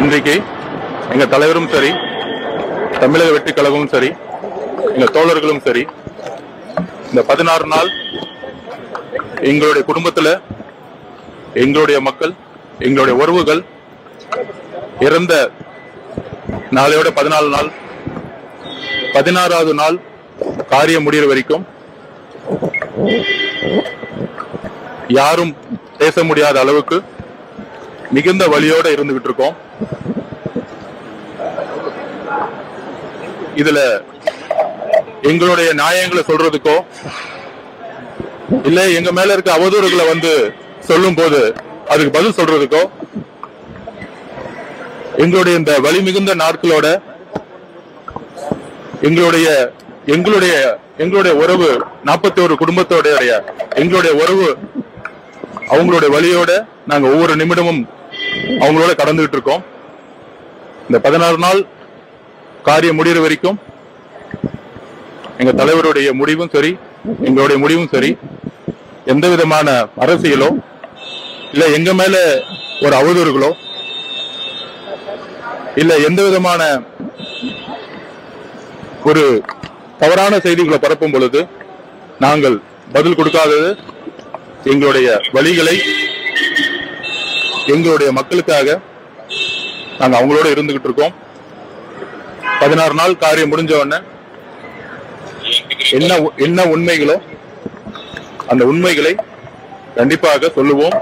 இன்றைக்கு எங்க தலைவரும் சரி, தமிழக வெற்றி கழகமும் சரி, எங்க தோழர்களும் சரி, இந்த 16 நாள் எங்களுடைய குடும்பத்துல எங்களுடைய மக்கள், எங்களுடைய உறவுகள் இறந்த நாளையோட 14 நாள், 16வது நாள் காரியம் முடிகிற வரைக்கும் யாரும் பேச முடியாத அளவுக்கு மிகுந்த வலியோட இருந்துகிட்டு இருக்கோம். இதுல எங்களுடைய நியாயங்களை சொல்றதுக்கோ இல்ல எங்க மேல இருக்க அவதூறுகளை வந்து சொல்லும் போது அதுக்கு பதில் சொல்றதுக்கோ எங்களுடைய இந்த வலி மிகுந்த நாட்களோட எங்களுடைய உறவு 41 குடும்பத்தோட எங்களுடைய உறவு அவங்களுடைய வலியோட நாங்க ஒவ்வொரு நிமிடமும் அவங்களோட கடந்துகிட்டு இருக்கோம். இந்த 16 நாள் காரியம் முடிகிற வரைக்கும் எங்க தலைவருடைய முடிவும் சரி, எங்களுடைய முடிவும் சரி, எந்த விதமான அரசியலோ இல்ல எங்க மேல ஒரு அவதூறுகளோ இல்ல எந்த விதமான ஒரு தவறான செய்திகளை பரப்பும் பொழுது நாங்கள் பதில் கொடுக்காதது எங்களுடைய வழிகளை எங்களுடைய மக்களுக்காக நாங்க அவங்களோட இருந்துகிட்டு இருக்கோம். 16 நாள் காரியம் முடிஞ்ச உடனே என்ன உண்மைகளோ அந்த உண்மைகளை கண்டிப்பாக சொல்லுவோம்.